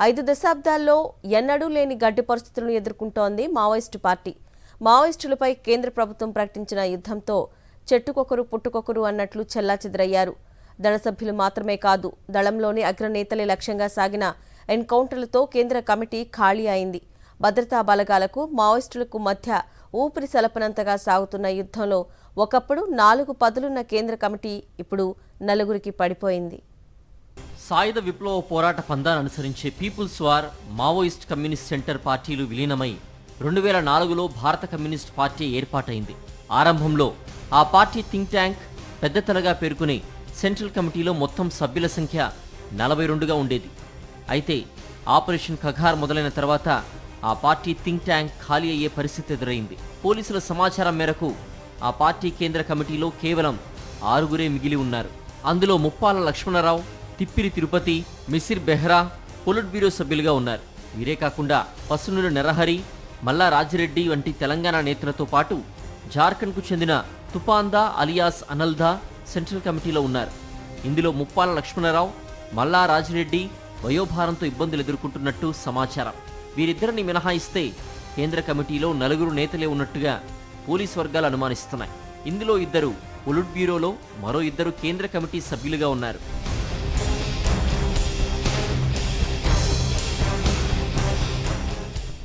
5 దశాబ్దాల్లో ఎన్నడూ లేని గడ్డు పరిస్థితులను ఎదుర్కొంటోంది మావోయిస్టు పార్టీ. మావోయిస్టులపై కేంద్ర ప్రభుత్వం ప్రకటించిన యుద్ధంతో చెట్టుకొకరు పుట్టుకొకరు అన్నట్లు చెల్లాచెదరయ్యారు. దళ సభ్యులు మాత్రమే కాదు, దళంలోని అగ్రనేతలే లక్ష్యంగా సాగిన ఎన్కౌంటర్లతో కేంద్ర కమిటీ ఖాళీ అయింది. భద్రతా బలగాలకు మావోయిస్టులకు మధ్య ఊపిరి సలపనంతగా సాగుతున్న యుద్ధంలో ఒకప్పుడు 4 పదులున్న కేంద్ర కమిటీ ఇప్పుడు 4కి పడిపోయింది. సాయుధ విప్లవ పోరాట పందాన్ని అనుసరించే people's war, Maoist communist centre పార్టీలు విలీనమై 2004లో భారత కమ్యూనిస్ట్ పార్టీ ఏర్పాటైంది. ఆరంభంలో ఆ పార్టీ థింక్ ట్యాంక్ పెద్ద తలగా పేర్కొనే సెంట్రల్ కమిటీలో మొత్తం సభ్యుల సంఖ్య 42గా ఉండేది. అయితే ఆపరేషన్ ఖగార్ మొదలైన తర్వాత ఆ పార్టీ థింక్ ట్యాంక్ ఖాళీ అయ్యే పరిస్థితి ఎదురైంది. పోలీసుల సమాచారం మేరకు ఆ పార్టీ కేంద్ర కమిటీలో కేవలం 6గురే మిగిలి ఉన్నారు. అందులో ముప్పాల లక్ష్మణరావు, తిప్పిరి తిరుపతి, మిసిర్ బెహ్రా పొలిట్ బ్యూరో సభ్యులుగా ఉన్నారు. వీరే కాకుండా పసునూరి నరహరి, మల్లా రాజిరెడ్డి వంటి తెలంగాణ నేతలతో పాటు జార్ఖండ్కు చెందిన తుపాందా అలియాస్ అనల్దా సెంట్రల్ కమిటీలో ఉన్నారు. ఇందులో ముప్పాల లక్ష్మణరావు, మల్లా రాజిరెడ్డి వయోభారంతో ఇబ్బందులు ఎదుర్కొంటున్నట్టు సమాచారం. వీరిద్దరిని మినహాయిస్తే కేంద్ర కమిటీలో 4 నేతలే ఉన్నట్టుగా పోలీస్ వర్గాలు అనుమానిస్తున్నాయి. ఇందులో 2 పొలిట్ బ్యూరోలో, మరో 2 కేంద్ర కమిటీ సభ్యులుగా ఉన్నారు.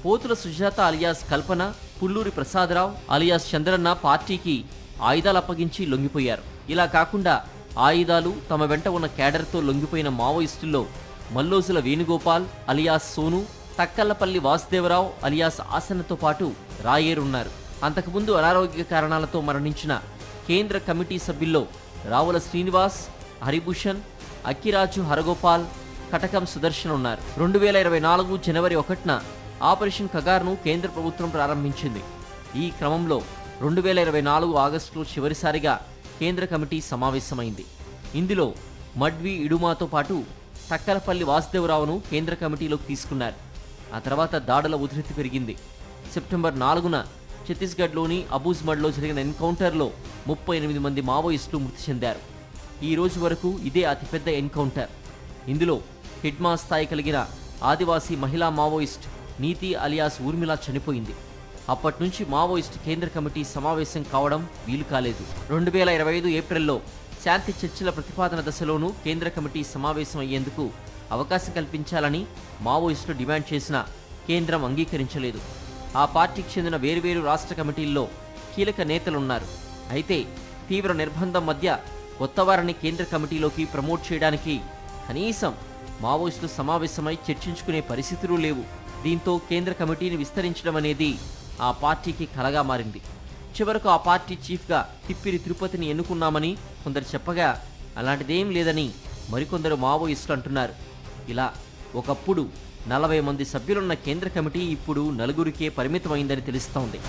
పోతుల సుజాత అలియాస్ కల్పన, పుల్లూరి ప్రసాదరావు అలియాస్ చంద్రన్న పార్టీకి ఆయుధాలు అప్పగించి లొంగిపోయారు. ఇలా కాకుండా ఆయుధాలు తమ వెంట ఉన్న క్యాడర్తో లొంగిపోయిన మావోయిస్టుల్లో మల్లోజుల వేణుగోపాల్ అలియాస్ సోను, తక్కల్లపల్లి వాసుదేవరావు అలియాస్ ఆసనతో పాటు రాయేరున్నారు. అంతకుముందు అనారోగ్య కారణాలతో మరణించిన కేంద్ర కమిటీ సభ్యుల్లో రావుల శ్రీనివాస్, హరిభూషణ్, అక్కిరాజు హరగోపాల్, కటకం సుదర్శన్ ఉన్నారు. 2024 జనవరి 1న ఆపరేషన్ ఖగార్ను కేంద్ర ప్రభుత్వం ప్రారంభించింది. ఈ క్రమంలో 2024 ఆగస్టులో చివరిసారిగా కేంద్ర కమిటీ సమావేశమైంది. ఇందులో మడ్వి ఇడుమాతో పాటు తక్కలపల్లి వాసుదేవరావును కేంద్ర కమిటీలోకి తీసుకున్నారు. ఆ తర్వాత దాడుల ఉధృతి పెరిగింది. సెప్టెంబర్ 4న ఛత్తీస్గఢ్లోని అబూజ్మడ్లో జరిగిన ఎన్కౌంటర్లో 38 మంది మావోయిస్టులు మృతి చెందారు. ఈ రోజు వరకు ఇదే అతిపెద్ద ఎన్కౌంటర్. ఇందులో హిడ్మా స్థాయి కలిగిన ఆదివాసీ మహిళా మావోయిస్ట్ నీతి అలియాస్ ఊర్మిళ చనిపోయింది. అప్పటి నుంచి మావోయిస్ట్ కేంద్ర కమిటీ సమావేశం కావడం వీలు కాలేదు. 2025 ఏప్రిల్లో శాంతి చర్చల ప్రతిపాదన దశలోనూ కేంద్ర కమిటీ సమావేశం అయ్యేందుకు అవకాశం కల్పించాలని మావోయిస్టులు డిమాండ్ చేసినా కేంద్రం అంగీకరించలేదు. ఆ పార్టీకి చెందిన వేర్వేరు రాష్ట్ర కమిటీల్లో కీలక నేతలున్నారు. అయితే తీవ్ర నిర్బంధం మధ్య కొత్త వారిని కేంద్ర కమిటీలోకి ప్రమోట్ చేయడానికి కనీసం మావోయిస్టులు సమావేశమై చర్చించుకునే పరిస్థితులు లేవు. దీంతో కేంద్ర కమిటీని విస్తరించడం అనేది ఆ పార్టీకి కలగా మారింది. చివరకు ఆ పార్టీ చీఫ్గా తిప్పిరి తిరుపతిని ఎన్నుకున్నామని కొందరు చెప్పగా అలాంటిదేం లేదని మరికొందరు మావోయిస్టులు అంటున్నారు. ఇలా ఒకప్పుడు 40 మంది సభ్యులున్న కేంద్ర కమిటీ ఇప్పుడు 4కే పరిమితమైందని తెలుస్తోంది.